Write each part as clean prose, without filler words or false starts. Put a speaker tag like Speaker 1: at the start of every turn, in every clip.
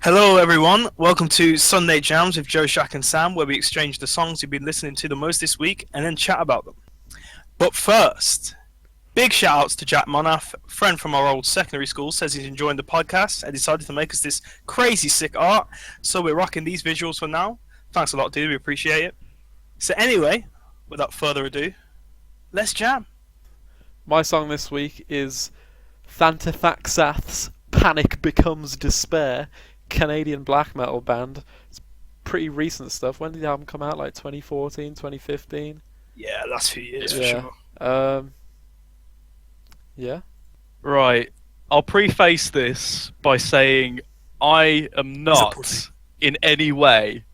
Speaker 1: Hello, everyone. Welcome to Sunday Jamz with Joe, Shak and Sam, where we exchange the songs you've been listening to the most this week and then chat about them. But first, big shout outs to Jack Monnaf, friend from our old secondary school, says he's enjoying the podcast and decided to make us this crazy sick art. So we're rocking these visuals for now. Thanks a lot, dude. We appreciate it. So anyway, without further ado, let's jam.
Speaker 2: My song this week is Thantifaxath's Panic Becomes Despair, Canadian black metal band. It's pretty recent stuff. When did the album come out? Like 2014, 2015?
Speaker 1: Yeah, last few years for
Speaker 2: Yeah.
Speaker 1: sure.
Speaker 2: Yeah.
Speaker 3: Right. I'll preface this by saying I am
Speaker 1: He's a
Speaker 3: not
Speaker 1: pussy.
Speaker 3: in any way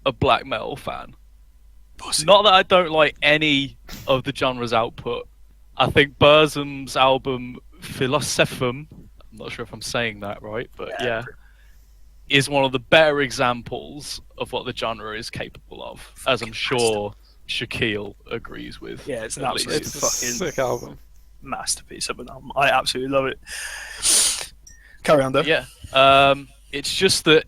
Speaker 3: a black metal fan.
Speaker 1: Pussy.
Speaker 3: Not that I don't like any of the genre's output. I think Burzum's album Philosophum, I'm not sure if I'm saying that right, but yeah, is one of the better examples of what the genre is capable of, as I'm sure Shakeel agrees with.
Speaker 1: Yeah, it's an
Speaker 3: at
Speaker 1: absolute
Speaker 3: least.
Speaker 2: It's a
Speaker 1: fucking
Speaker 2: sick album.
Speaker 1: masterpiece of an album. I absolutely love it. Carry on, though.
Speaker 3: Yeah. It's just that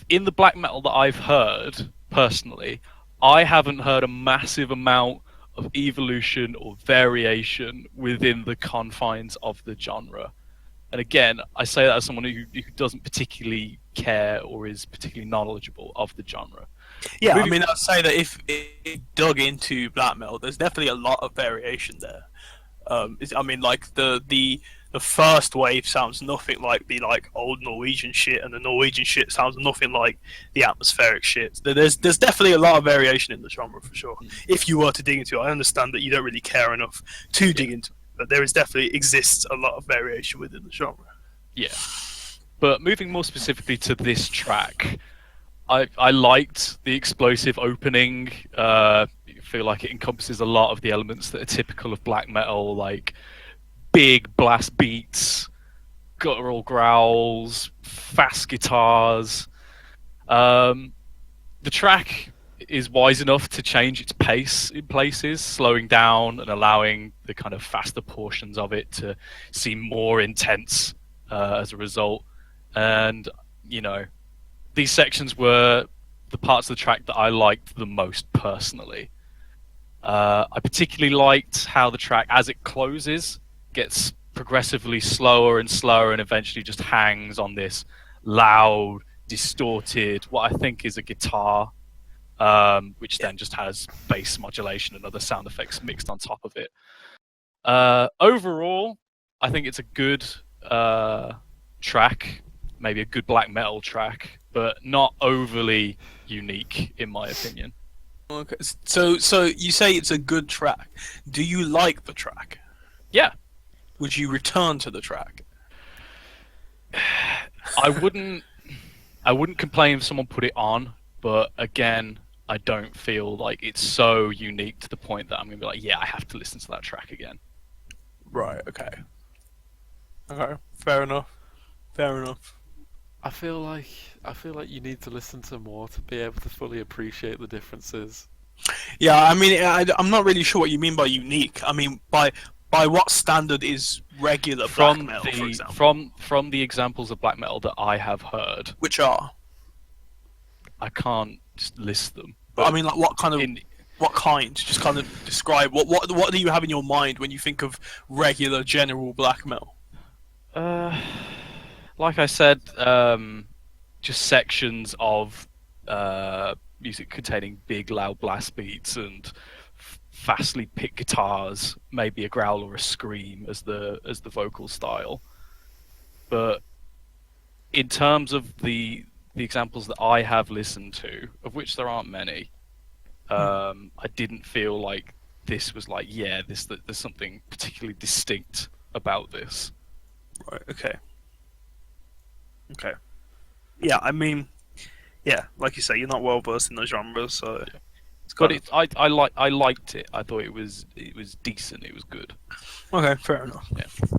Speaker 3: in the black metal that I've heard, personally, I haven't heard a massive amount of evolution or variation within the confines of the genre. And again, I say that as someone who doesn't particularly care or is particularly knowledgeable of the genre.
Speaker 1: Yeah, I mean, I'd say that if it dug into black metal, there's definitely a lot of variation there. I mean, like the first wave sounds nothing like the old Norwegian shit, and the Norwegian shit sounds nothing like the atmospheric shit. There's definitely a lot of variation in the genre for sure. If you were to dig into it, I understand that you don't really care enough to dig into it, but there is definitely exists a lot of variation within the genre.
Speaker 3: Yeah. But moving more specifically to this track, I liked the explosive opening. I feel like it encompasses a lot of the elements that are typical of black metal, like big blast beats, guttural growls, fast guitars. The track is wise enough to change its pace in places, slowing down and allowing the kind of faster portions of it to seem more intense as a result. And, you know, these sections were the parts of the track that I liked the most personally. I particularly liked how the track, as it closes, gets progressively slower and slower and eventually just hangs on this loud, distorted, what I think is a guitar, which then just has bass modulation and other sound effects mixed on top of it. Overall, I think it's a good track, maybe a good black metal track, but not overly unique in my opinion.
Speaker 1: Okay, so you say it's a good track. Do you like the track?
Speaker 3: Yeah.
Speaker 1: Would you return to the track?
Speaker 3: I wouldn't complain if someone put it on, but again, I don't feel like it's so unique to the point that I'm gonna be like, yeah, I have to listen to that track again.
Speaker 1: Right. Okay. Okay. Fair enough. Fair enough.
Speaker 2: I feel like you need to listen to more to be able to fully appreciate the differences.
Speaker 1: Yeah. I mean, I'm not really sure what you mean by unique. I mean, by what standard is regular black metal, for example?
Speaker 3: From the examples of black metal that I have heard,
Speaker 1: Which are?
Speaker 3: I can't just list them.
Speaker 1: But I mean, like, what kind of?
Speaker 3: In,
Speaker 1: What kind? Just kind of describe what do you have in your mind when you think of regular general black metal?
Speaker 3: like I said, just sections of music containing big, loud blast beats and fastly picked guitars, maybe a growl or a scream as the vocal style. But in terms of the examples that I have listened to, of which there aren't many, I didn't feel like this was like, yeah, there's something particularly distinct about this.
Speaker 1: Right. Okay. Okay. Yeah. I mean, yeah. Like you say, you're not well versed in the genres, so. It's
Speaker 3: But
Speaker 1: kind
Speaker 3: I liked it. I thought it was decent. It was good.
Speaker 1: Okay. Fair enough.
Speaker 3: Yeah.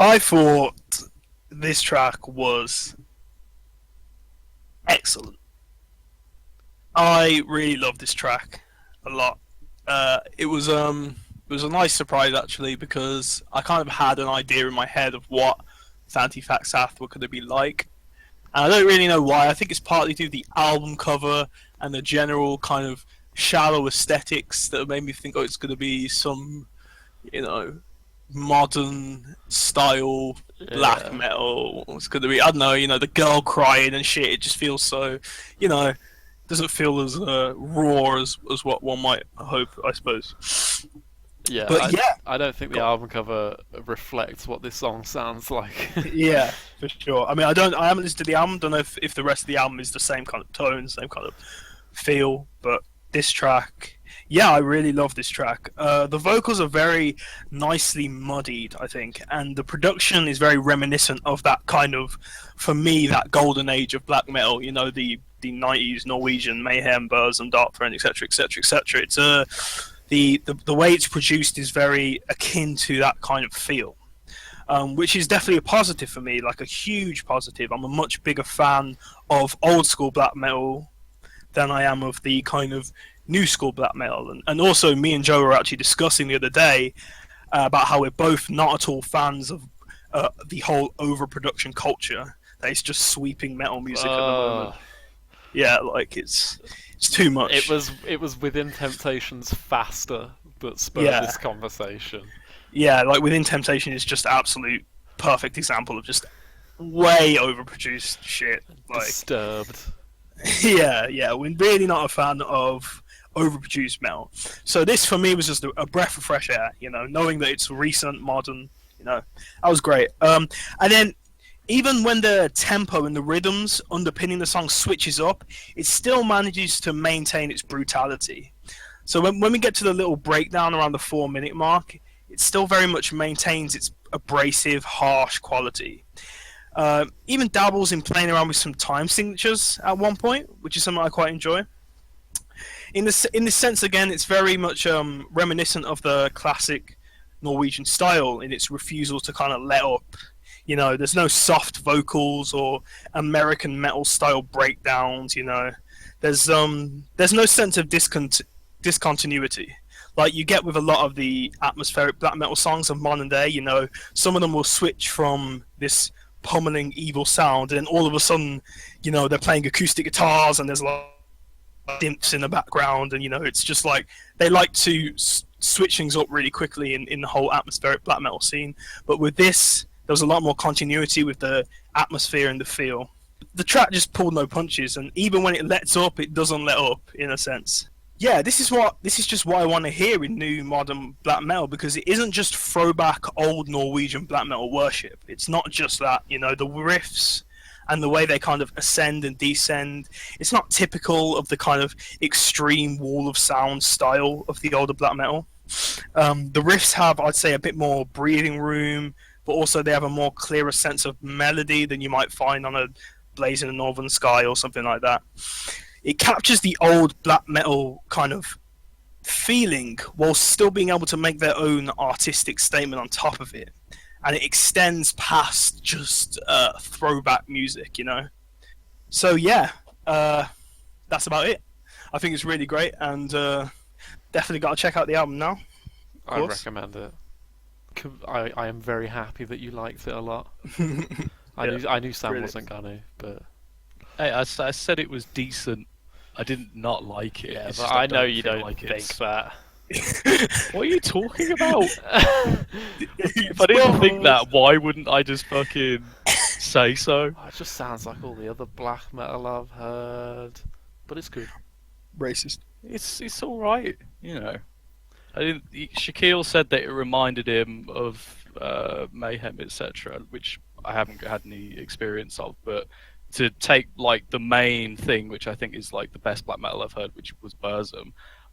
Speaker 1: I thought this track was excellent. I really love this track a lot. It was a nice surprise actually, because I kind of had an idea in my head of what Thantifaxath were going to be like. And I don't really know why. I think it's partly due to the album cover and the general kind of shallow aesthetics that made me think, oh, it's going to be some, modern style black metal. It's going to be, I don't know, the girl crying and shit. It just feels so, doesn't feel as raw as what one might hope, I suppose.
Speaker 2: Yeah,
Speaker 1: but
Speaker 2: I don't think the album cover reflects what this song sounds like.
Speaker 1: Yeah, for sure. I mean, I haven't listened to the album. Don't know if the rest of the album is the same kind of tone, same kind of feel. But this track, yeah, I really love this track. The vocals are very nicely muddied, I think, and the production is very reminiscent of that kind of, for me, that golden age of black metal. The 90s Norwegian mayhem, Burzum, Dark Throne, etc., etc., etc. It's the way it's produced is very akin to that kind of feel, which is definitely a positive for me, like a huge positive. I'm a much bigger fan of old school black metal than I am of the kind of new school black metal. And also, me and Joe were actually discussing the other day about how we're both not at all fans of the whole overproduction culture that is just sweeping metal music at the moment. Yeah, like it's too much.
Speaker 2: It was Within Temptation's Faster that spurred this conversation.
Speaker 1: Yeah, like Within Temptation is just absolute perfect example of just way overproduced shit. Like,
Speaker 2: Disturbed.
Speaker 1: Yeah, we're really not a fan of overproduced metal. So this for me was just a breath of fresh air, knowing that it's recent, modern, that was great. And then even when the tempo and the rhythms underpinning the song switches up, it still manages to maintain its brutality. So when we get to the little breakdown around the 4-minute mark, it still very much maintains its abrasive, harsh quality. Even dabbles in playing around with some time signatures at one point, which is something I quite enjoy. In this sense, again, it's very much reminiscent of the classic Norwegian style in its refusal to kind of let up. There's no soft vocals or American metal style breakdowns. There's no sense of discontinuity like you get with a lot of the atmospheric black metal songs of modern day. Some of them will switch from this pummeling evil sound, and then all of a sudden, they're playing acoustic guitars and there's a lot of dimps in the background, and it's just like they like to switch things up really quickly in the whole atmospheric black metal scene. But with this, there was a lot more continuity with the atmosphere and the feel. The track just pulled no punches, and even when it lets up, it doesn't let up, in a sense. Yeah, this is just what I want to hear in new modern black metal, because it isn't just throwback old Norwegian black metal worship. It's not just that, the riffs and the way they kind of ascend and descend. It's not typical of the kind of extreme wall of sound style of the older black metal. The riffs have, I'd say, a bit more breathing room, but also they have a more clearer sense of melody than you might find on a Blaze in the Northern Sky or something like that. It captures the old black metal kind of feeling while still being able to make their own artistic statement on top of it. And it extends past just throwback music, So yeah, that's about it. I think it's really great, and definitely got to check out the album now.
Speaker 2: I recommend it. I am very happy that you liked it a lot. I knew Sam wasn't gonna, but
Speaker 3: hey, I said it was decent. I didn't not like it.
Speaker 2: Yeah, but I know you don't like think that.
Speaker 3: What are you talking about? If I didn't think that, why wouldn't I just fucking say so?
Speaker 2: It just sounds like all the other black metal I've heard, but it's good.
Speaker 1: Racist.
Speaker 3: It's all right, Shakeel said that it reminded him of Mayhem, etc., which I haven't had any experience of, but to take like the main thing, which I think is like the best black metal I've heard, which was Burzum,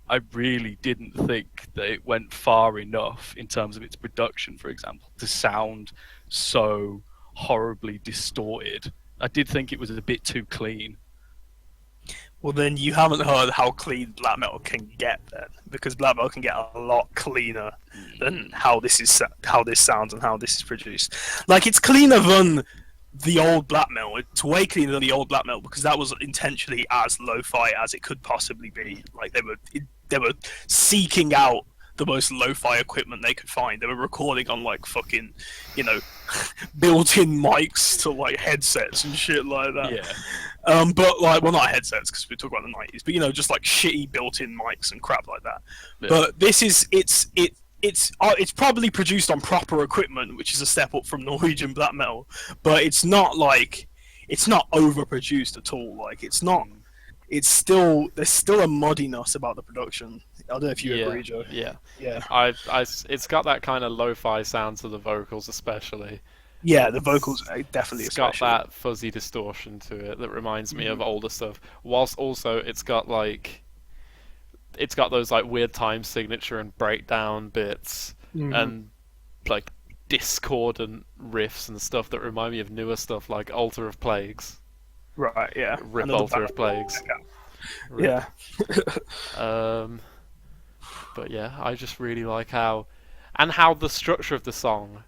Speaker 3: I really didn't think that it went far enough in terms of its production, for example, to sound so horribly distorted. I did think it was a bit too clean.
Speaker 1: Well, then you haven't heard how clean black metal can get, then, because black metal can get a lot cleaner than how this sounds and how this is produced. Like, it's cleaner than the old black metal. It's way cleaner than the old black metal, because that was intentionally as lo-fi as it could possibly be. Like, they were seeking out the most lo-fi equipment they could find. They were recording on like fucking, you know, built-in mics to like headsets and shit like that.
Speaker 3: Yeah.
Speaker 1: But like, well, not headsets because we talk about the 90s, but you know, just like shitty built-in mics and crap like that.
Speaker 3: Yeah.
Speaker 1: But this is it's probably produced on proper equipment, which is a step up from Norwegian black metal. But it's not overproduced at all. Like it's not. It's still there's still a muddiness about the production. I don't know if you agree, Joe.
Speaker 2: Yeah.
Speaker 1: Yeah.
Speaker 2: It's got that kind of lo-fi sound to the vocals, especially.
Speaker 1: Yeah, the vocals definitely.
Speaker 2: It's got that fuzzy distortion to it that reminds me of older stuff. Whilst also it's got those like weird time signature and breakdown bits and like discordant riffs and stuff that remind me of newer stuff like Altar of Plagues.
Speaker 1: Right. Yeah.
Speaker 2: Rip Altar of Plagues.
Speaker 1: Yeah.
Speaker 2: But yeah, I just really like how the structure of the song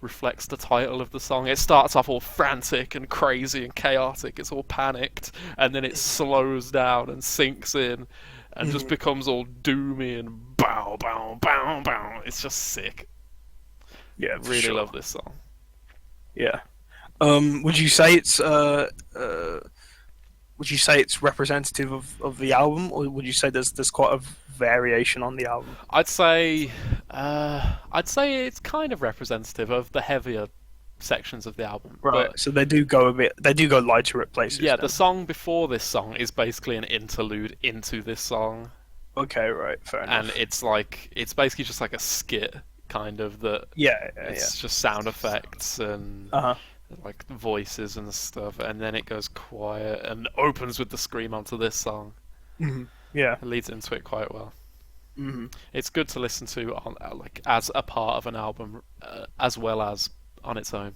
Speaker 2: reflects the title of the song. It starts off all frantic and crazy and chaotic. It's all panicked, and then it slows down and sinks in, and just becomes all doomy and bow, bow, bow, bow. It's just sick.
Speaker 1: Yeah.
Speaker 2: Really love this song.
Speaker 1: Yeah. Would you say it's representative of the album, or would you say there's quite a variation on the album?
Speaker 2: I'd say it's kind of representative of the heavier sections of the album.
Speaker 1: Right.
Speaker 2: But
Speaker 1: So they do go lighter at places.
Speaker 2: yeah,
Speaker 1: then.
Speaker 2: the song before this song is basically an interlude into this song,
Speaker 1: Okay. Right. Fair enough.
Speaker 2: and it's basically just like a skit kind of that.
Speaker 1: Yeah.
Speaker 2: It's just sound effects and
Speaker 1: Uh huh.
Speaker 2: like voices and stuff, and then it goes quiet and opens with the scream onto this song.
Speaker 1: Yeah.
Speaker 2: It leads into it quite well.
Speaker 1: hmm
Speaker 2: It's good to listen to on as a part of an album, as well as on its own.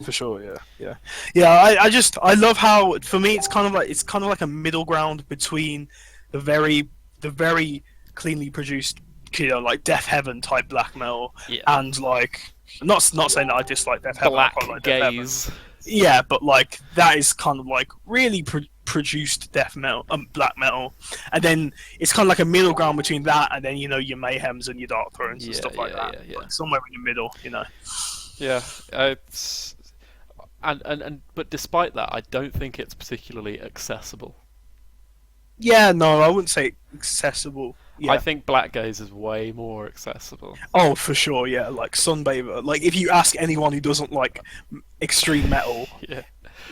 Speaker 1: For sure. Yeah. I love how, for me, it's kind of like a middle ground between the very cleanly produced, you know, like Death Heaven type black metal,
Speaker 2: Yeah.
Speaker 1: and like not saying that I dislike Death Heaven. I
Speaker 2: Black
Speaker 1: quite like Death Heaven.
Speaker 2: gaze.
Speaker 1: Yeah, but like that is kind of like really produced death metal, black metal, and then it's kind of like a middle ground between that and then, you know, your Mayhems and your Dark Thrones and stuff like that.
Speaker 2: Yeah.
Speaker 1: Like somewhere in the middle, you know.
Speaker 2: Yeah, it's but despite that, I don't think it's particularly accessible.
Speaker 1: Yeah, no, I wouldn't say accessible. Yeah.
Speaker 2: I think Black Gaze is way more accessible.
Speaker 1: Oh, for sure, yeah. Like Sunbather. Like if you ask anyone who doesn't like extreme metal,
Speaker 2: Yeah.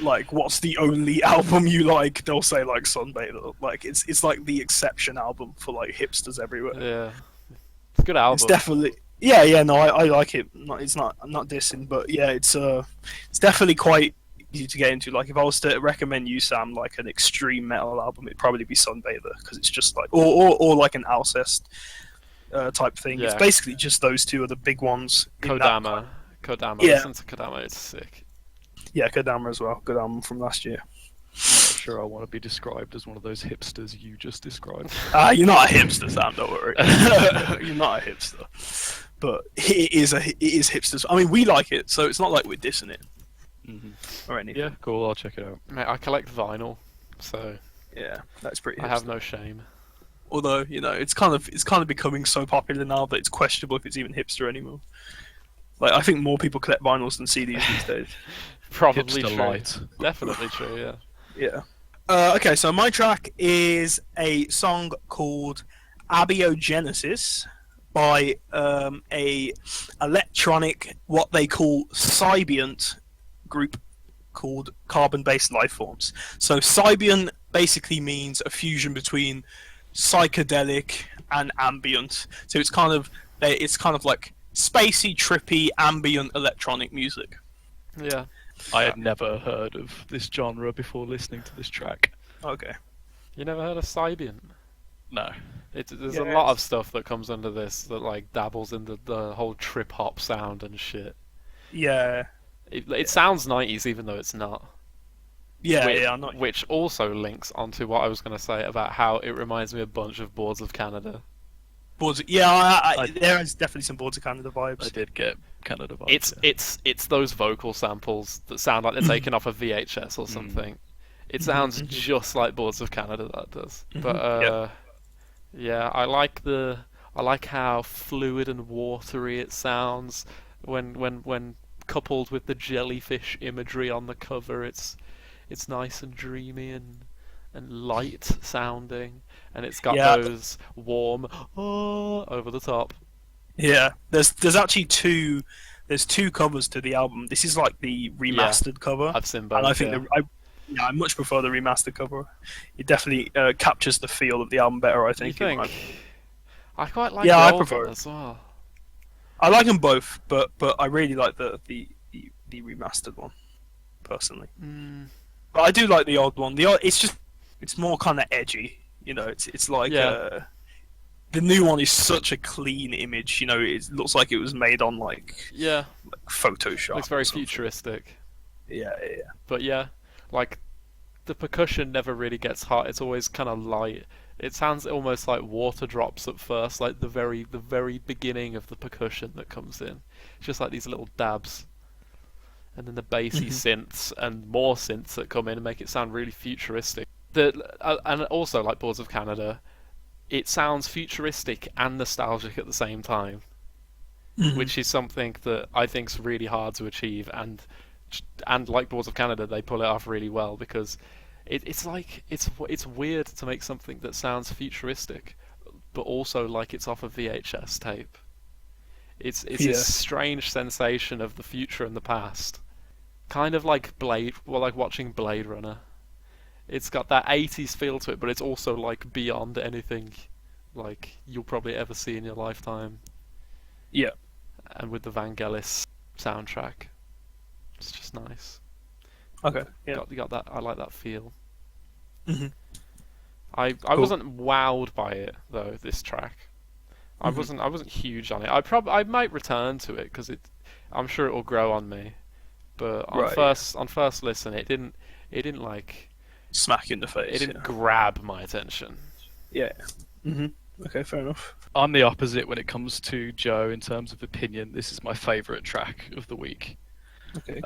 Speaker 1: like what's the only album you like, they'll say like Sunbather. Like it's like the exception album for like hipsters everywhere.
Speaker 2: Yeah, it's a good album.
Speaker 1: It's definitely yeah. No, I like it. I'm not dissing, but yeah, it's definitely quite easy to get into. Like if I was to recommend you, Sam, like an extreme metal album, it'd probably be Sunbather, because it's just like or like an Alcest type thing.
Speaker 2: Yeah.
Speaker 1: It's basically just those two are the big ones. in that
Speaker 2: Kodama.
Speaker 1: Yeah.
Speaker 2: Listen to Kodama, it's sick.
Speaker 1: Yeah, Kodama as well. Good album from last year.
Speaker 3: I'm not sure I want to be described as one of those hipsters you just described.
Speaker 1: You're not a hipster, Sam. Don't worry. You're not a hipster. But it is hipsters. I mean, we like it, so it's not like we're dissing it or anything.
Speaker 3: Yeah, cool. I'll check it out.
Speaker 2: Mate, I collect vinyl, so
Speaker 1: Yeah, that's pretty.
Speaker 2: I have
Speaker 1: hipster.
Speaker 2: no shame.
Speaker 1: Although, you know, it's kind of becoming so popular now that it's questionable if it's even hipster anymore. Like, I think more people collect vinyls than CDs these days.
Speaker 2: Probably
Speaker 3: Hipster
Speaker 2: true.
Speaker 3: light.
Speaker 2: Definitely true. Yeah.
Speaker 1: Yeah. Okay, so my track is a song called Abiogenesis by a electronic, what they call Sybient group called Carbon-Based Lifeforms. So Sybient basically means a fusion between psychedelic and ambient. So it's kind of like spacey, trippy, ambient electronic music.
Speaker 2: Yeah.
Speaker 3: I had never heard of this genre before listening to this track.
Speaker 1: Okay.
Speaker 2: You never heard of Sybient?
Speaker 3: No.
Speaker 2: There's a lot of stuff that comes under this that like dabbles in the whole trip hop sound and shit.
Speaker 1: Yeah.
Speaker 2: It sounds 90s even though it's not.
Speaker 1: Yeah, I'm not.
Speaker 2: Which also links onto what I was going to say about how it reminds me a bunch of Boards of Canada.
Speaker 1: There is definitely some Boards of Canada
Speaker 3: I
Speaker 1: vibes.
Speaker 3: did get Canada vibes.
Speaker 2: It's those vocal samples that sound like they're taken off a VHS or something. It sounds just like Boards of Canada, that does. But yeah, I like the I like how fluid and watery it sounds when coupled with the jellyfish imagery on the cover. It's nice and dreamy and light sounding, and it's got
Speaker 1: Yeah.
Speaker 2: those warm over the top.
Speaker 1: Yeah, there's actually there's two covers to the album. This is like the remastered cover,
Speaker 2: I've seen both.
Speaker 1: and I think
Speaker 2: yeah.
Speaker 1: I much prefer the remastered cover. It definitely captures the feel of the album better, I
Speaker 2: You
Speaker 1: think.
Speaker 2: think? I quite like
Speaker 1: Yeah,
Speaker 2: the
Speaker 1: I
Speaker 2: old
Speaker 1: prefer
Speaker 2: one
Speaker 1: it.
Speaker 2: as well.
Speaker 1: I like them both, but I really like the remastered one personally.
Speaker 2: Mm,
Speaker 1: But I do like the old one. It's more kind of edgy. You know, it's like
Speaker 2: Yeah.
Speaker 1: the new one is such a clean image. You know, it looks like it was made on like
Speaker 2: yeah,
Speaker 1: Photoshop.
Speaker 2: looks
Speaker 1: or
Speaker 2: very
Speaker 1: something.
Speaker 2: futuristic.
Speaker 1: Yeah, yeah.
Speaker 2: But yeah, like the percussion never really gets hot. It's always kind of light. It sounds almost like water drops at first, like the very beginning of the percussion that comes in. It's just like these little dabs, and then the bassy synths and more synths that come in and make it sound really futuristic. And also like Boards of Canada, it sounds futuristic and nostalgic at the same time, which is something that I think's really hard to achieve. And like Boards of Canada, they pull it off really well because it's weird to make something that sounds futuristic, but also like it's off a VHS tape. It's
Speaker 1: Yeah.
Speaker 2: this strange sensation of the future and the past, kind of like like watching Blade Runner. It's got that 80s feel to it, but it's also like beyond anything like you'll probably ever see in your lifetime.
Speaker 1: Yeah.
Speaker 2: And with the Vangelis soundtrack, it's just nice.
Speaker 1: Okay. Yeah.
Speaker 2: Got that. I like that feel.
Speaker 1: Mhm.
Speaker 2: I
Speaker 1: Cool.
Speaker 2: wasn't wowed by it though. This track, I wasn't huge on it. I might return to it because I'm sure it will grow on me. But on
Speaker 1: Right, yeah.
Speaker 2: first listen, it didn't like
Speaker 1: Smack you in the face.
Speaker 2: it didn't grab my attention.
Speaker 1: Yeah. Mhm. Okay, fair enough.
Speaker 3: I'm the opposite when it comes to Joe in terms of opinion. This is my favourite track of the week.
Speaker 1: Okay.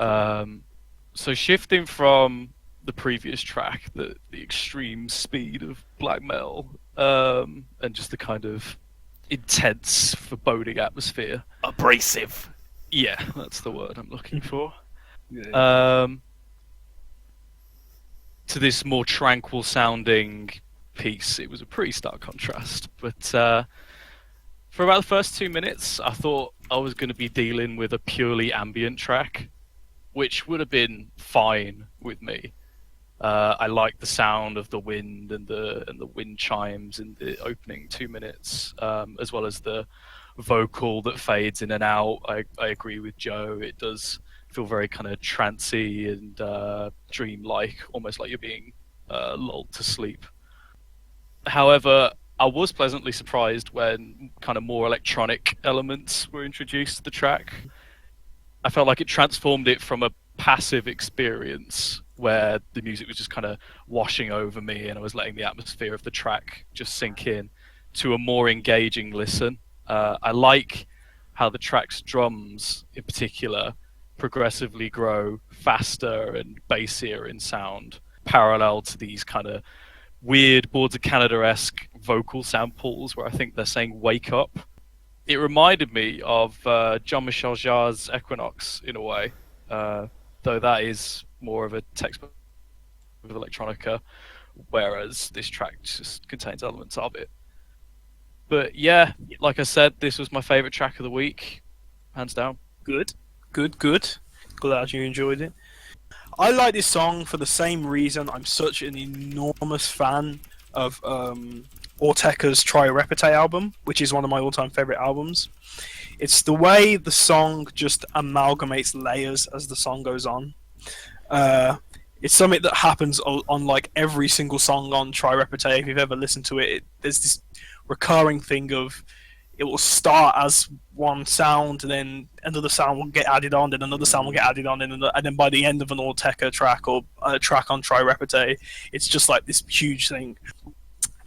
Speaker 3: So shifting from the previous track, the extreme speed of black metal, and just the kind of intense, foreboding atmosphere.
Speaker 2: Abrasive.
Speaker 3: Yeah, that's the word I'm looking for.
Speaker 1: Yeah.
Speaker 3: To this more tranquil sounding piece, it was a pretty stark contrast. But for about the first 2 minutes, I thought I was going to be dealing with a purely ambient track, which would have been fine with me. I like the sound of the wind and the wind chimes in the opening 2 minutes, as well as the vocal that fades in and out. I agree with Joe. It does feel very kind of trancy and dreamlike, almost like you're being lulled to sleep. However, I was pleasantly surprised when kind of more electronic elements were introduced to the track. I felt like it transformed it from a passive experience where the music was just kind of washing over me and I was letting the atmosphere of the track just sink in, to a more engaging listen. I like how the track's drums in particular progressively grow faster and bassier in sound, parallel to these kind of weird Boards of Canada-esque vocal samples where I think they're saying "wake up." It reminded me of Jean-Michel Jarre's Equinox in a way, though that is more of a textbook of electronica, whereas this track just contains elements of it. But yeah, like I said, this was my favourite track of the week, hands down.
Speaker 1: Good. Glad you enjoyed it. I like this song for the same reason I'm such an enormous fan of Ortega's Try Repete album, which is one of my all-time favourite albums. It's the way the song just amalgamates layers as the song goes on. It's something that happens on like every single song on Try Repete. If you've ever listened to it, there's this recurring thing of it will start as one sound, and then another sound will get added on, then another sound will get added on, and then by the end of an Ortega track or a track on Try Repete, it's just like this huge thing.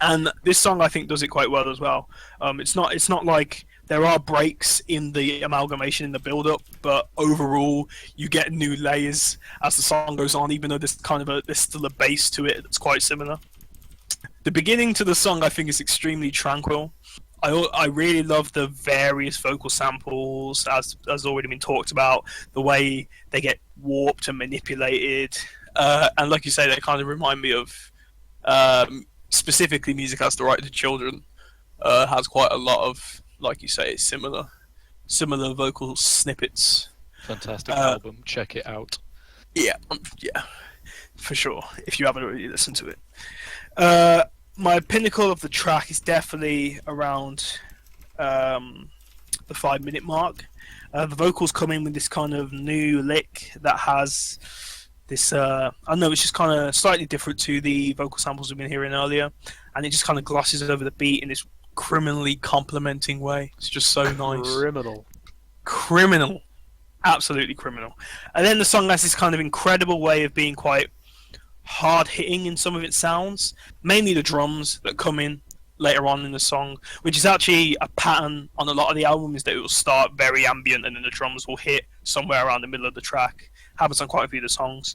Speaker 1: And this song, I think, does it quite well as well. It's not like there are breaks in the amalgamation in the build-up, but overall, you get new layers as the song goes on. Even though there's still a bass to it that's quite similar. The beginning to the song, I think, is extremely tranquil. I really love the various vocal samples, as already been talked about. The way they get warped and manipulated, and like you say, they kind of remind me of specifically music as the right to children. Has quite a lot of, like you say, similar vocal snippets.
Speaker 3: Fantastic album. Check it out.
Speaker 1: Yeah, for sure. If you haven't already listened to it, my pinnacle of the track is definitely around the 5 minute mark. The vocals come in with this kind of new lick that has this. I know it's just kind of slightly different to the vocal samples we've been hearing earlier, and it just kind of glosses over the beat in this criminally complimenting way. It's just so nice. Criminal. Absolutely criminal. And then the song has this kind of incredible way of being quite hard hitting in some of its sounds, mainly the drums that come in later on in the song, which is actually a pattern on a lot of the album, is that it will start very ambient and then the drums will hit somewhere around the middle of the track. Happens on quite a few of the songs.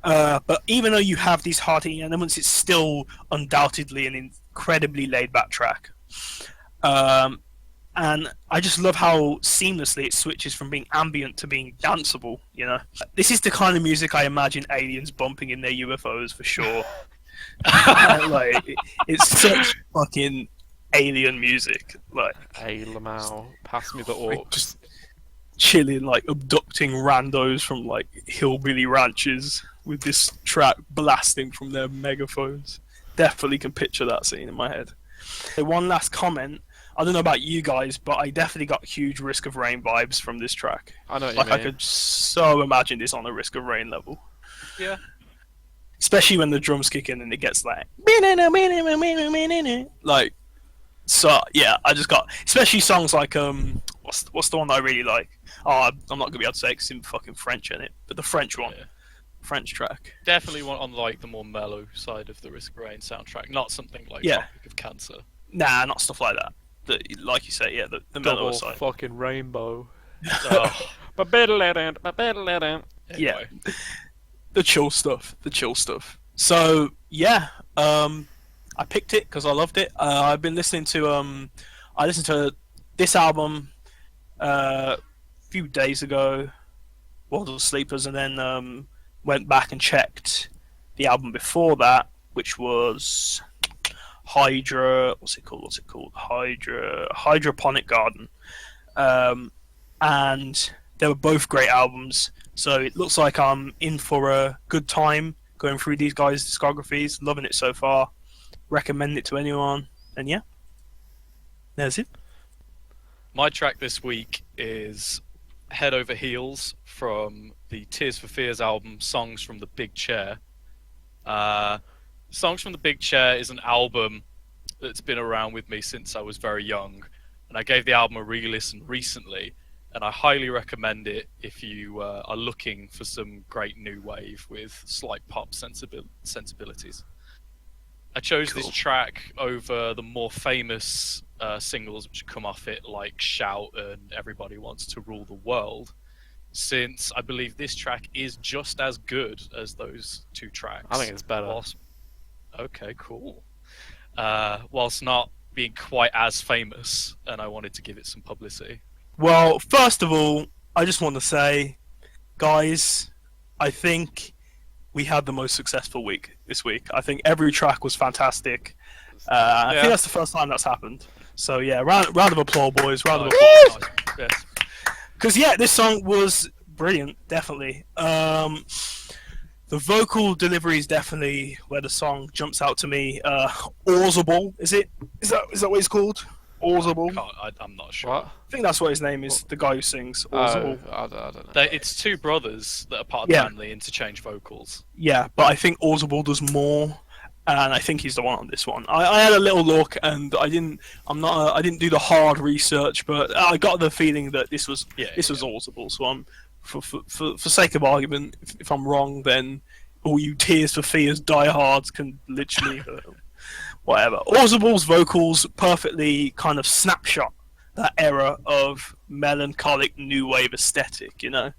Speaker 1: But even though you have these hard hitting elements, it's still undoubtedly an incredibly laid back track. And I just love how seamlessly it switches from being ambient to being danceable, you know? This is the kind of music I imagine aliens bumping in their UFOs for sure. Like, it's such fucking alien music. Like,
Speaker 2: hey, Lamau, pass me the orcs.
Speaker 1: Just chilling, like, abducting randos from, like, hillbilly ranches with this track blasting from their megaphones. Definitely can picture that scene in my head. One last comment. I don't know about you guys, but I definitely got huge Risk of Rain vibes from this track.
Speaker 2: I know what
Speaker 1: like
Speaker 2: you mean.
Speaker 1: I could so imagine this on a Risk of Rain level.
Speaker 3: Yeah.
Speaker 1: Especially when the drums kick in and it gets like so yeah, I just got, especially songs like what's the one that I really like? Oh, I'm not gonna be able to say 'cause it's in fucking French in it, but the French one. Yeah. French track.
Speaker 3: Definitely one on like the more mellow side of the Risk of Rain soundtrack, not something like
Speaker 1: Yeah.
Speaker 3: Tropic of Cancer.
Speaker 1: Nah, not stuff like that. Like you say, yeah, the mellow
Speaker 2: Double
Speaker 1: side.
Speaker 2: fucking rainbow.
Speaker 3: Oh,
Speaker 1: Yeah, the chill stuff. So yeah, I picked it because I loved it. I've been listening to I listened to this album a few days ago, World of Sleepers, and then went back and checked the album before that, which was Hydra. What's it called? Hydroponic Garden. And they were both great albums. So it looks like I'm in for a good time going through these guys' discographies. Loving it so far. Recommend it to anyone. And yeah, there's it.
Speaker 3: my track this week is Head Over Heels from the Tears for Fears album, Songs from the Big Chair. Songs from the Big Chair is an album that's been around with me since I was very young, and I gave the album a re-listen recently, and I highly recommend it if you are looking for some great new wave with slight pop sensibilities. I chose this track over the more famous singles which come off it, like Shout and Everybody Wants to Rule the World, since I believe this track is just as good as those two tracks.
Speaker 2: I think it's better.
Speaker 3: Okay, cool. Whilst not being quite as famous, and I wanted to give it some publicity.
Speaker 1: Well, first of all, I just want to say, guys, I think we had the most successful week this week. I think every track was fantastic. I think that's the first time that's happened. So yeah, round of applause, boys. Round of applause.
Speaker 3: Yes.
Speaker 1: Because yeah, this song was brilliant, definitely. The vocal delivery is definitely where the song jumps out to me. Audible, is that what it's called? Audible.
Speaker 3: I'm not sure.
Speaker 2: What?
Speaker 1: I think that's what his name is. The guy who sings Audible.
Speaker 2: I don't know.
Speaker 3: It's two brothers that are part of the band. They interchange vocals.
Speaker 1: Yeah, but I think Audible does more, and I think he's the one on this one. I had a little look, and I didn't do the hard research, but I got the feeling that this was Audible. So I'm for sake of argument, if I'm wrong, then all you Tears for Fears diehards can literally whatever. Audible's vocals perfectly kind of snapshot that era of melancholic new wave aesthetic. You know,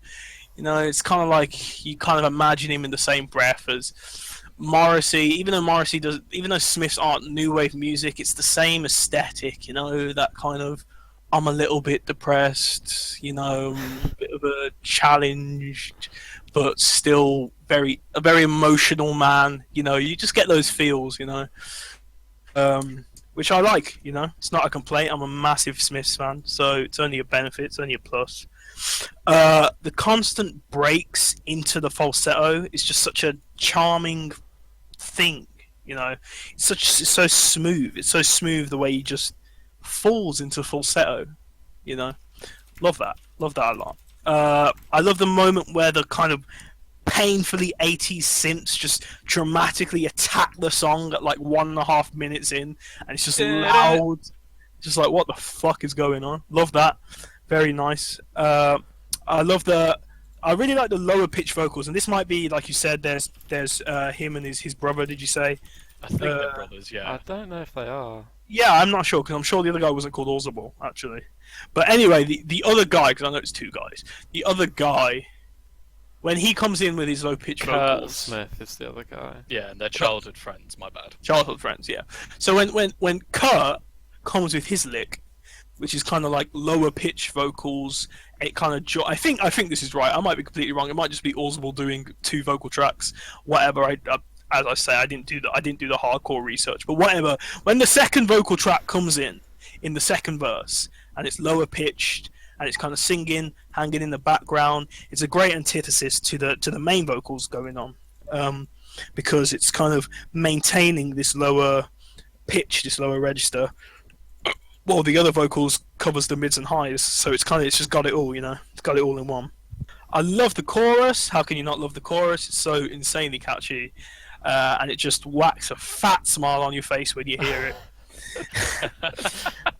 Speaker 1: it's kind of like you kind of imagine him in the same breath as Morrissey, even though Smiths aren't new wave music, it's the same aesthetic, that kind of I'm a little bit depressed, a bit of a challenged, but still a very emotional man. You just get those feels, which I like. It's not a complaint. I'm a massive Smiths fan, so it's only a benefit. It's only a plus. The constant breaks into the falsetto is just such a charming thing. It's so smooth. It's so smooth the way he just falls into falsetto. Love that. Love that a lot. I love the moment where the kind of painfully 80s synths just dramatically attack the song at like 1.5 minutes in, and it's just loud. Just like, what the fuck is going on? Love that. Very nice. I really like the lower pitch vocals, and this might be, like you said, there's him and his brother. Did you say?
Speaker 3: I think they're brothers. Yeah.
Speaker 2: I don't know if they are.
Speaker 1: Yeah, I'm not sure, because I'm sure the other guy wasn't called Audible, actually. But anyway, the other guy, because I know it's two guys, the other guy, when he comes in with his low pitch vocals,
Speaker 2: Smith is the other guy.
Speaker 3: Yeah, and they're childhood friends. My bad.
Speaker 1: Childhood friends, yeah. So when Kurt comes with his lick, which is kind of like lower pitch vocals, it kind of I think this is right. I might be completely wrong. It might just be Audible doing 2 vocal tracks, whatever. As I say, I didn't do the hardcore research, but whatever. When the second vocal track comes in the second verse, and it's lower pitched, and it's kind of singing, hanging in the background, it's a great antithesis to the main vocals going on, because it's kind of maintaining this lower pitch, this lower register, while the other vocals covers the mids and highs. So it's just got it all, it's got it all in one. I love the chorus. How can you not love the chorus? It's so insanely catchy. And it just whacks a fat smile on your face when you hear it.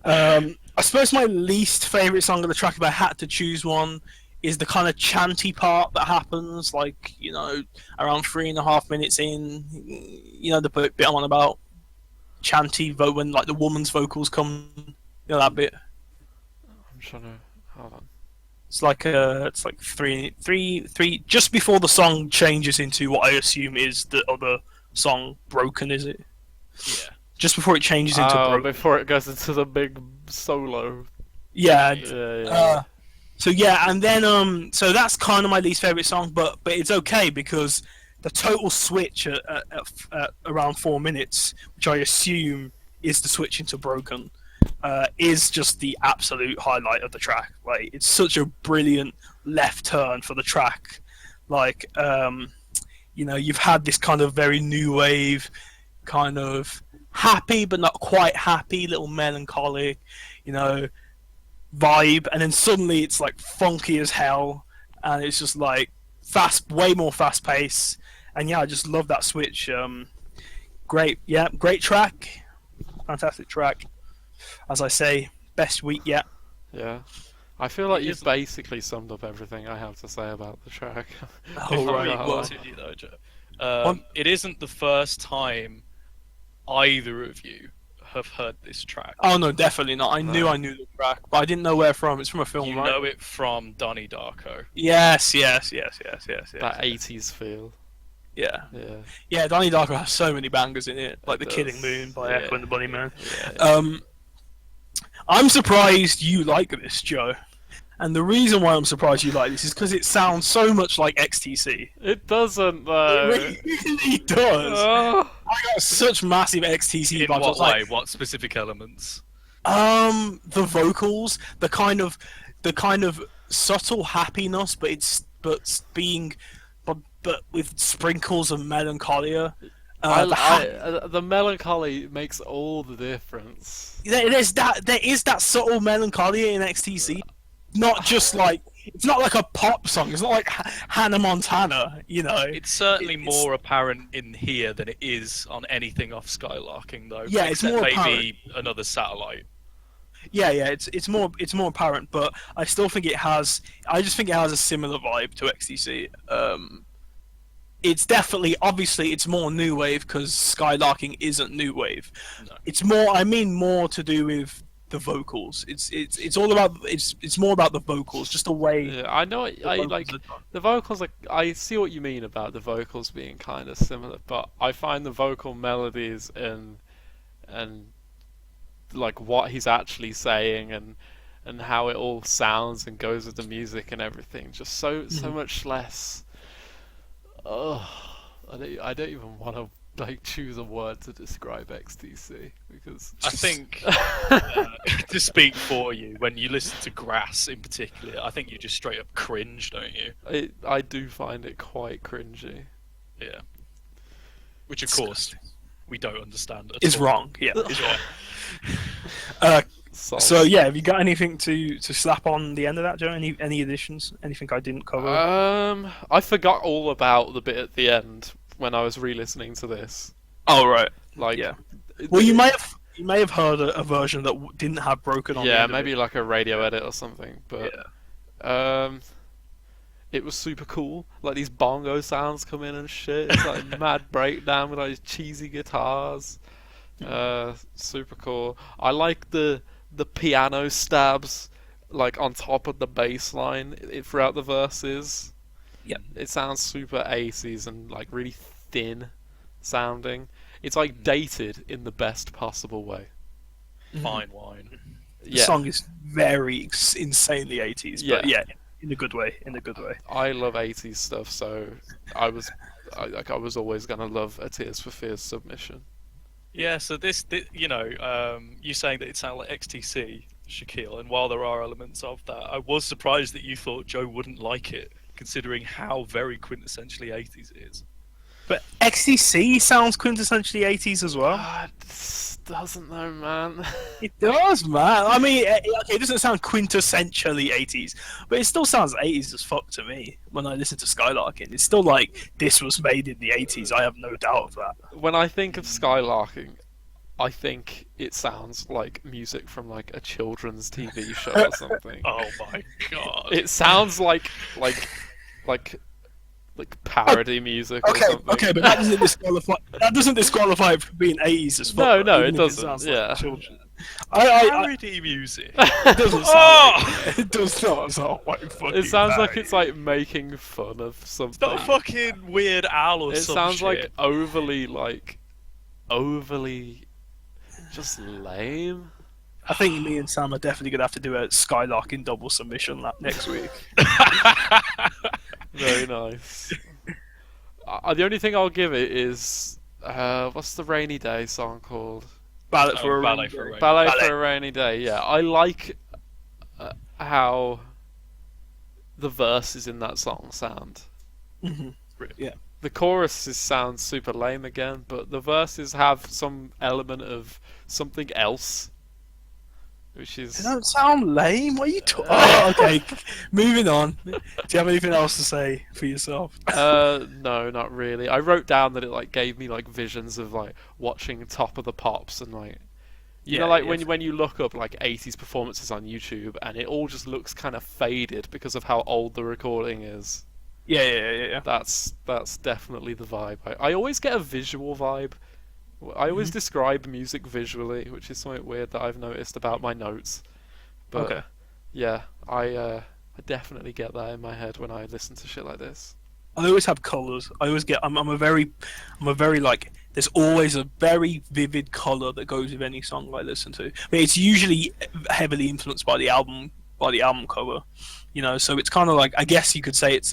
Speaker 1: I suppose my least favourite song of the track, if I had to choose one, is the kind of chanty part that happens, like, around 3.5 minutes in, the bit I'm on about. Chanty when like the woman's vocals come, that bit.
Speaker 2: I'm trying to hold on.
Speaker 1: It's like three just before the song changes into what I assume is the other song, Broken, is it?
Speaker 3: Yeah.
Speaker 1: Just before it changes into Broken.
Speaker 2: Before it goes into the big solo.
Speaker 1: Yeah.
Speaker 2: Yeah.
Speaker 1: So yeah, and then so that's kind of my least favorite song, but it's okay because the total switch at around 4 minutes, which I assume is the switch into Broken, is just the absolute highlight of the track. Like, it's such a brilliant left turn for the track. Like, you've had this kind of very new wave, kind of happy but not quite happy, little melancholic, vibe, and then suddenly it's like funky as hell, and it's just like way more fast pace. And yeah, I just love that switch. Great track, fantastic track. As I say, best week yet.
Speaker 2: Yeah, I feel like you've basically summed up everything I have to say about the track.
Speaker 1: Oh, right.
Speaker 3: It isn't the first time either of you have heard this track.
Speaker 1: Oh no, definitely not. I knew the track, but I didn't know where from. It's from a film,
Speaker 3: You
Speaker 1: right?
Speaker 3: know it from Donnie Darko.
Speaker 1: Yes. That
Speaker 2: 80s feel.
Speaker 1: Yeah. Donnie Darko has so many bangers in it, like The Killing Moon by Echo and the Bunnymen.
Speaker 2: Yeah.
Speaker 1: I'm surprised you like this, Joe. And the reason why I'm surprised you like this is because it sounds so much like XTC.
Speaker 2: It doesn't, though.
Speaker 1: It really does. I got such massive XTC
Speaker 3: In
Speaker 1: vibes.
Speaker 3: what way? What specific elements?
Speaker 1: The vocals, the kind of subtle happiness, but with sprinkles of melancholia.
Speaker 2: The melancholy makes all the difference.
Speaker 1: There is that subtle melancholia in XTC. Not just like, it's not like a pop song. It's not like Hannah Montana,
Speaker 3: It's certainly more apparent in here than it is on anything off Skylarking, though.
Speaker 1: Yeah, it's
Speaker 3: except
Speaker 1: more
Speaker 3: maybe another satellite.
Speaker 1: Yeah, it's more apparent, but I still think it has. I just think it has a similar vibe to XTC. It's definitely, obviously, it's more new wave because Skylarking isn't new wave.
Speaker 3: No.
Speaker 1: It's more. I mean, more to do with the vocals. It's all about it's more about the vocals, just the way.
Speaker 2: Yeah, I know.
Speaker 1: the
Speaker 2: I
Speaker 1: vocals
Speaker 2: like
Speaker 1: are done.
Speaker 2: the vocals. Like, I see what you mean about the vocals being kind of similar, but I find the vocal melodies and like what he's actually saying and how it all sounds and goes with the music and everything just so much less. Oh, I don't even want to like choose a word to describe XTC because
Speaker 3: I think to speak for you, when you listen to Grass in particular, I think you just straight up cringe, don't you?
Speaker 2: I do find it quite cringy.
Speaker 3: Yeah. Which of course we don't understand at
Speaker 1: It's
Speaker 3: all.
Speaker 1: wrong. Yeah, it's wrong. So yeah, have you got anything to slap on the end of that, Joe? Any additions? Anything I didn't cover?
Speaker 2: I forgot all about the bit at the end when I was re-listening to this.
Speaker 1: Oh right.
Speaker 2: Like,
Speaker 1: Yeah. Well, you may have heard a version that didn't have broken on. the
Speaker 2: yeah,
Speaker 1: end of
Speaker 2: maybe
Speaker 1: it.
Speaker 2: like a radio edit or something. But it was super cool. Like these bongo sounds come in and shit. It's like mad breakdown with like these cheesy guitars. Super cool. I like the piano stabs like on top of the bass line throughout the verses.
Speaker 1: Yep.
Speaker 2: It sounds super 80s and like really thin sounding. It's like dated in the best possible way.
Speaker 3: Fine wine.
Speaker 1: The song is very insanely 80s, but yeah, in a good way. In a good way.
Speaker 2: I love 80s stuff, so I was always gonna love a Tears for Fears submission.
Speaker 3: Yeah, so this you know, you saying that it sounded like XTC, Shakeel, and while there are elements of that, I was surprised that you thought Joe wouldn't like it, considering how very quintessentially 80s it is.
Speaker 1: But XTC sounds quintessentially 80s as well.
Speaker 2: It doesn't know, man.
Speaker 1: It does, man. I mean, okay, it doesn't sound quintessentially 80s, but it still sounds 80s as fuck to me when I listen to Skylarking. It's still like this was made in the 80s. I have no doubt of that.
Speaker 2: When I think of Skylarking, I think it sounds like music from like a children's TV show or something.
Speaker 3: Oh my god.
Speaker 2: It sounds like parody music or something.
Speaker 1: Okay, but that doesn't disqualify. That doesn't disqualify it from being 80s as fuck.
Speaker 2: No,
Speaker 1: even
Speaker 2: it
Speaker 1: if
Speaker 2: doesn't.
Speaker 1: sounds like
Speaker 2: Yeah.
Speaker 1: children.
Speaker 3: Parody music.
Speaker 1: It doesn't sound. Like, it does not sound like fucking.
Speaker 2: It sounds like
Speaker 1: parody.
Speaker 2: it's like making fun of something.
Speaker 3: It's not a fucking Weird Al or
Speaker 2: It
Speaker 3: some
Speaker 2: sounds
Speaker 3: shit.
Speaker 2: like overly just lame.
Speaker 1: I think me and Sam are definitely gonna have to do a Skylarking double submission lap next week.
Speaker 2: Very nice. The only thing I'll give it is what's the Rainy Day song called?
Speaker 1: Ballet for a
Speaker 3: Ballet
Speaker 1: Rainy
Speaker 3: for a
Speaker 1: Day.
Speaker 3: Rainy
Speaker 2: Ballet
Speaker 1: Ballet.
Speaker 2: for a Rainy Day. Yeah, I like how the verses in that song sound.
Speaker 1: Yeah.
Speaker 2: The choruses sound super lame again, but the verses have some element of something else, which is.
Speaker 1: They don't sound lame. What are you talking? Oh, okay. Moving on. Do you have anything else to say for yourself?
Speaker 2: No, not really. I wrote down that it like gave me like visions of like watching Top of the Pops and like you know, like when you look up like 80s performances on YouTube and it all just looks kind of faded because of how old the recording is.
Speaker 1: Yeah.
Speaker 2: That's definitely the vibe. I always get a visual vibe. I always describe music visually, which is something weird that I've noticed about my notes. But
Speaker 1: Okay.
Speaker 2: yeah, I definitely get that in my head when I listen to shit like this.
Speaker 1: I always have colours. I always get. I'm a very like. There's always a very vivid colour that goes with any song I listen to. But it's usually heavily influenced by the album cover. You know, so it's kind of like, I guess you could say it's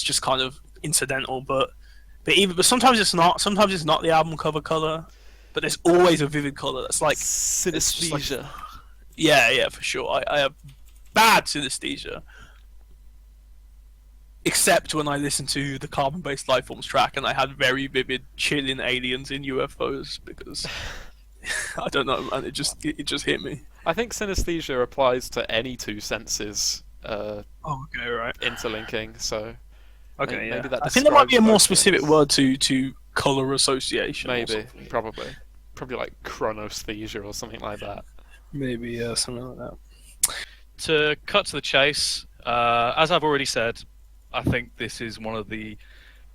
Speaker 1: just kind of incidental, but sometimes it's not. Sometimes it's not the album cover color, but there's always a vivid color that's like
Speaker 2: Synesthesia.
Speaker 1: yeah, for sure. I have bad synesthesia, except when I listened to the carbon-based Lifeforms track and I had very vivid chilling aliens in UFOs because I don't know, man. It just hit me.
Speaker 2: I think synesthesia applies to any two senses
Speaker 1: Oh, okay, right.
Speaker 2: interlinking. So
Speaker 1: Okay,
Speaker 2: maybe
Speaker 1: yeah.
Speaker 2: that
Speaker 1: I think there might be a more
Speaker 2: describes both
Speaker 1: specific
Speaker 2: things.
Speaker 1: word to color association. or
Speaker 2: Maybe,
Speaker 1: something.
Speaker 2: probably like chronosthesia or something like that.
Speaker 1: Maybe, yeah, something like that.
Speaker 3: To cut to the chase, as I've already said, I think this is one of the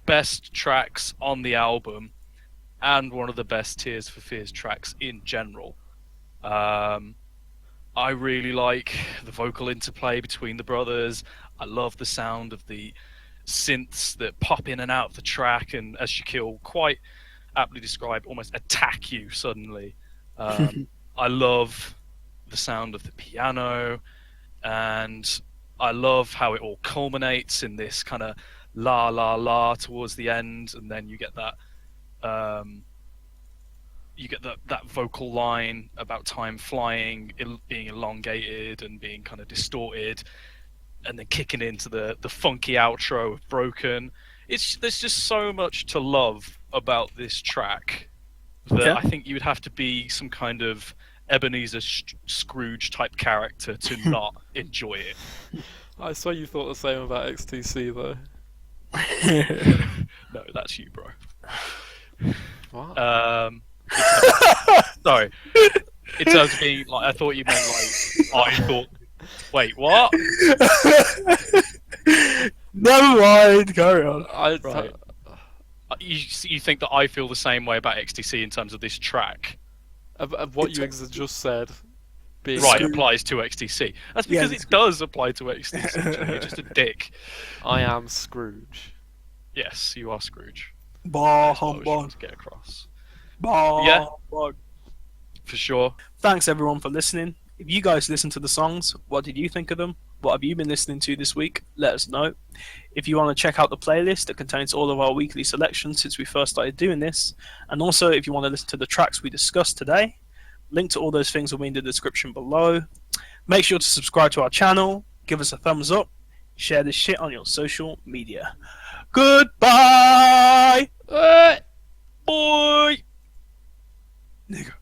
Speaker 3: best tracks on the album and one of the best Tears for Fears tracks in general. I really like the vocal interplay between the brothers. I love the sound of the synths that pop in and out of the track, and as Shakeel quite aptly described, almost attack you suddenly. I love the sound of the piano, and I love how it all culminates in this kind of la la la towards the end, and then you get that that vocal line about time flying, being elongated and being kind of distorted, and then kicking into the funky outro of Broken. There's just so much to love about this track that
Speaker 1: Okay.
Speaker 3: I think you would have to be some kind of Ebenezer Scrooge type character to not enjoy it.
Speaker 2: I swear you thought the same about XTC though.
Speaker 3: No, that's you, bro.
Speaker 2: What?
Speaker 3: Sorry. In terms of being like, I thought you meant like, I thought. Wait, what?
Speaker 1: Never mind. Carry on.
Speaker 3: Right. You think that I feel the same way about XTC in terms of this track?
Speaker 2: Of what you just said. Being
Speaker 3: Right,
Speaker 1: Scrooge.
Speaker 3: applies to XTC. That's because it does apply to XTC. You're just a dick.
Speaker 2: I am Scrooge.
Speaker 3: Yes, you are Scrooge.
Speaker 1: Bah
Speaker 3: That's what I was trying
Speaker 1: humbug.
Speaker 3: to get across.
Speaker 1: Bah
Speaker 3: Yeah.
Speaker 1: humbug.
Speaker 3: For sure.
Speaker 1: Thanks everyone for listening. If you guys listen to the songs, what did you think of them? What have you been listening to this week? Let us know. If you want to check out the playlist that contains all of our weekly selections since we first started doing this, and also if you want to listen to the tracks we discussed today, link to all those things will be in the description below. Make sure to subscribe to our channel, give us a thumbs up, share this shit on your social media. Goodbye!
Speaker 3: Boy!
Speaker 1: Nigga.